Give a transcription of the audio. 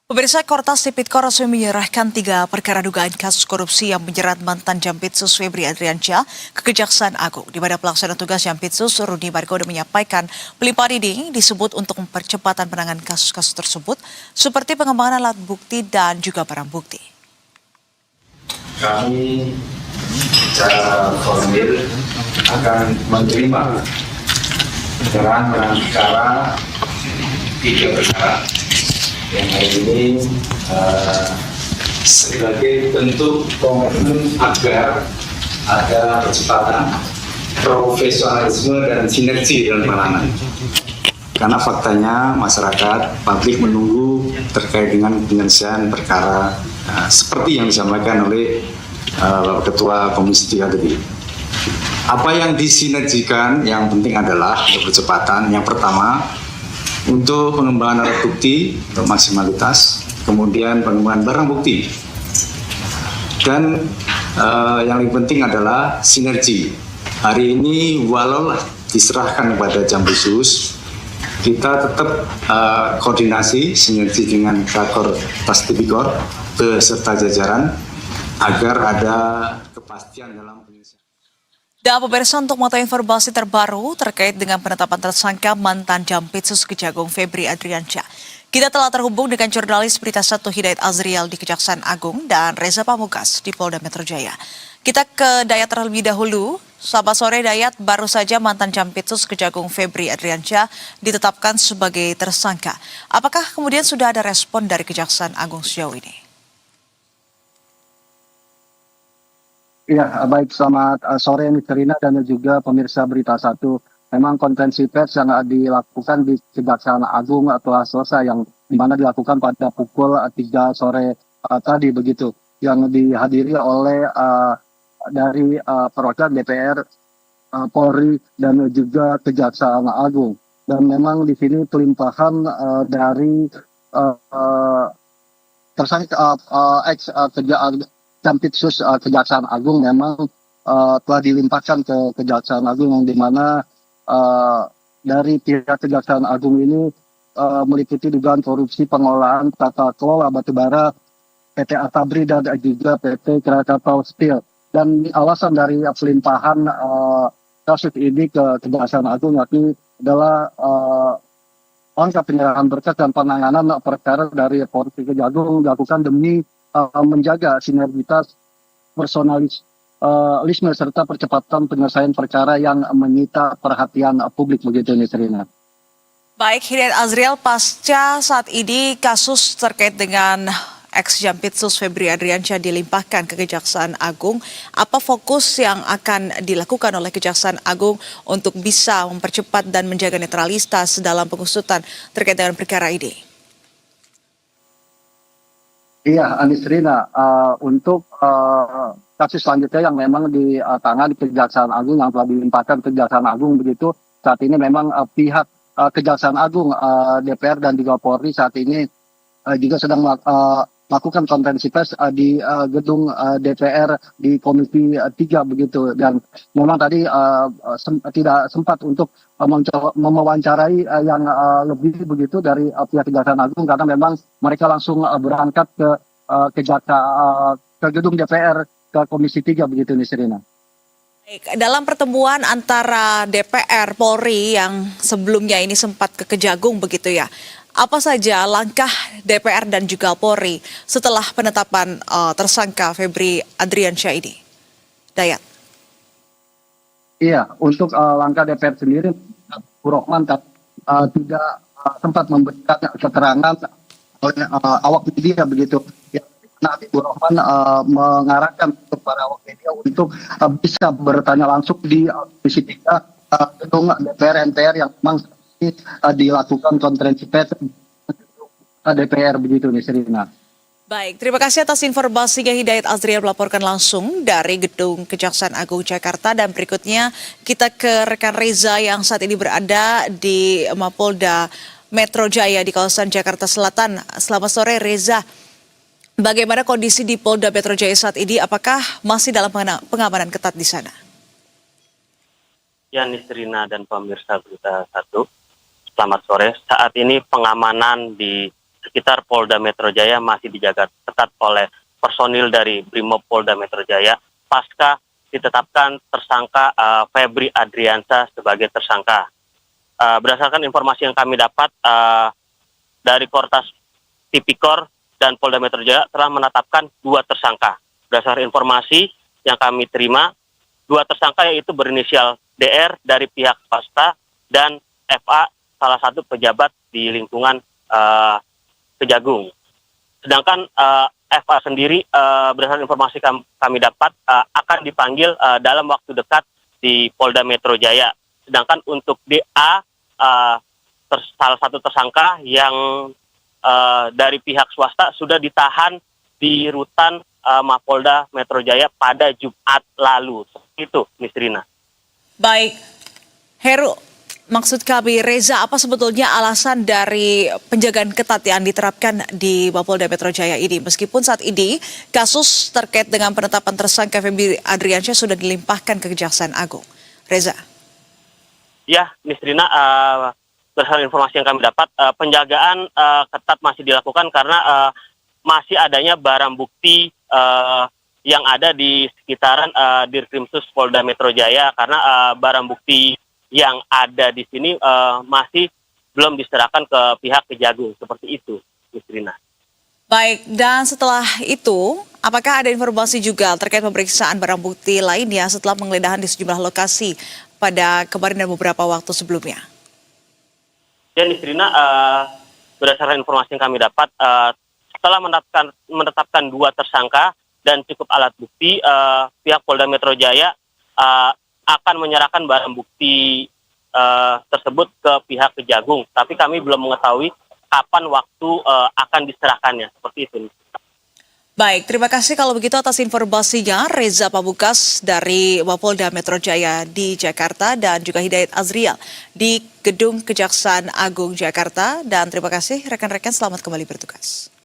Pemirsa, Kortas Tipikor resmi menyerahkan 3 perkara dugaan kasus korupsi yang menjerat mantan Jampitsus Febri Adriansyah ke Kejaksaan Agung. Di mana pelaksana tugas Jampitsus Rudi Margono menyampaikan pelimpahan ini disebut untuk mempercepatan penanganan kasus-kasus tersebut seperti pengembangan alat bukti dan juga barang bukti. Kami secara formil akan menerima penyerahan perkara 3 perkara yang hari ini sebagai bentuk komitmen agar ada percepatan, profesionalisme dan sinergi dalam penanganan. Karena faktanya masyarakat publik menunggu terkait dengan penyelesaian perkara seperti yang disampaikan oleh Bapak Ketua Komisi 3 tadi. Apa yang disinergikan yang penting adalah untuk percepatan. Yang pertama, untuk pengembangan alat bukti untuk maksimalitas, kemudian pengembangan barang bukti, dan yang lebih penting adalah sinergi. Hari ini walau diserahkan kepada Jampitsus, kita tetap koordinasi sinergi dengan Kakor Tas Tipikor beserta jajaran agar ada kepastian dalam penyelesaian. Dan pemirsa, untuk mengetahui informasi terbaru terkait dengan penetapan tersangka mantan Jampitsus Kejagung Febri Adriansyah, kita telah terhubung dengan jurnalis Berita 1 Hidayat Azriel di Kejaksaan Agung dan Reza Pamungkas di Polda Metro Jaya. Kita ke Dayat terlebih dahulu. Selamat sore Dayat, baru saja mantan Jampitsus Kejagung Febri Adriansyah ditetapkan sebagai tersangka. Apakah kemudian sudah ada respon dari Kejaksaan Agung sejauh ini? Iya, baik, selamat sore Nisrina dan juga pemirsa Berita 1. Memang konferensi pers yang dilakukan di Kejaksaan Agung telah selesai, yang dimana dilakukan pada pukul 3 sore tadi begitu, yang dihadiri oleh dari perwakilan DPR, Polri dan juga Kejaksaan Agung. Dan memang di sini pelimpahan dari tersangka ex Jampitsus Kejaksaan Agung memang telah dilimpahkan ke Kejaksaan Agung, yang dimana dari pihak Kejaksaan Agung ini meliputi dugaan korupsi pengelolaan tata kelola batubara PT Asabri dan juga PT Krakatau Steel. Dan alasan dari pelimpahan kasus ini ke Kejaksaan Agung yakni adalah langkah penyerahan berkas dan penanganan perkara dari Polri Kejagung dilakukan demi menjaga sinergitas, personalisme serta percepatan penyelesaian perkara yang menyita perhatian publik begitu Nisrina. Baik, Hidayat Azriel, pasca saat ini kasus terkait dengan ex Jampitsus Febri Adriansyah dilimpahkan ke Kejaksaan Agung, apa fokus yang akan dilakukan oleh Kejaksaan Agung untuk bisa mempercepat dan menjaga netralitas dalam pengusutan terkait dengan perkara ini? Iya, Nisrina, untuk kasus selanjutnya yang memang ditangani Kejaksaan Agung yang telah dilimpahkan ke Kejaksaan Agung begitu, saat ini memang pihak Kejaksaan Agung, DPR dan juga Polri saat ini juga sedang melakukan konferensi pers di gedung DPR di Komisi 3 begitu, dan memang tadi tidak sempat untuk mewawancarai yang lebih begitu dari pihak Kejaksaan Agung, karena memang mereka langsung berangkat ke gedung DPR ke Komisi 3 begitu Nisrina. Dalam pertemuan antara DPR Polri yang sebelumnya ini sempat ke Kejagung begitu ya, apa saja langkah DPR dan juga Polri setelah penetapan tersangka Febri Adriansyah ini? Dayat. Iya, untuk langkah DPR sendiri, Bu Rohman tidak sempat memberikan keterangan oleh awak media begitu. Ya, nanti Bu Rohman mengarahkan kepada awak media untuk bisa bertanya langsung di Komisi 3 gedung DPR MPR yang memang dilakukan konferensi pers DPR begitu Nisrina. Baik, terima kasih atas informasinya Hidayat Azriel melaporkan langsung dari Gedung Kejaksaan Agung Jakarta, dan berikutnya kita ke rekan Reza yang saat ini berada di Mapolda Metro Jaya di kawasan Jakarta Selatan. Selamat sore Reza. Bagaimana kondisi di Polda Metro Jaya saat ini? Apakah masih dalam pengamanan ketat di sana? Ya, Nisrina dan pemirsa Berita 1. Selamat sore. Saat ini pengamanan di sekitar Polda Metro Jaya masih dijaga ketat oleh personil dari Brimob Polda Metro Jaya pasca ditetapkan tersangka Febri Adriansyah sebagai tersangka. Berdasarkan informasi yang kami dapat dari Kortas Tipikor dan Polda Metro Jaya telah menetapkan 2 tersangka. Berdasarkan informasi yang kami terima, 2 tersangka yaitu berinisial DR dari pihak swasta dan FA salah satu pejabat di lingkungan Kejagung. Sedangkan FA sendiri berdasarkan informasi kami dapat akan dipanggil dalam waktu dekat di Polda Metro Jaya. Sedangkan untuk DA salah satu tersangka yang dari pihak swasta sudah ditahan di rutan Mapolda Metro Jaya pada Jumat lalu. Itu, Miss Rina. Baik, Heru, maksud kami Reza, apa sebetulnya alasan dari penjagaan ketat yang diterapkan di Mapolda Metro Jaya ini? Meskipun saat ini kasus terkait dengan penetapan tersangka Febri Adriansyah sudah dilimpahkan ke Kejaksaan Agung. Reza. Ya, Miss Rina, berdasarkan informasi yang kami dapat, penjagaan ketat masih dilakukan karena masih adanya barang bukti yang ada di sekitaran Dirkrimsus Polda Metro Jaya, karena barang bukti yang ada di sini masih belum diserahkan ke pihak Kejagung, seperti itu, Miss Rina. Baik, dan setelah itu, apakah ada informasi juga terkait pemeriksaan barang bukti lainnya setelah penggeledahan di sejumlah lokasi pada kemarin dan beberapa waktu sebelumnya? Dan Miss Rina, berdasarkan informasi yang kami dapat, setelah menetapkan 2 tersangka dan cukup alat bukti, pihak Polda Metro Jaya akan menyerahkan barang bukti tersebut ke pihak Kejagung. Tapi kami belum mengetahui kapan waktu akan diserahkannya. Seperti itu. Baik, terima kasih kalau begitu atas informasinya Reza Pamungkas dari Mapolda Metro Jaya di Jakarta dan juga Hidayat Azrial di Gedung Kejaksaan Agung Jakarta. Dan terima kasih rekan-rekan, selamat kembali bertugas.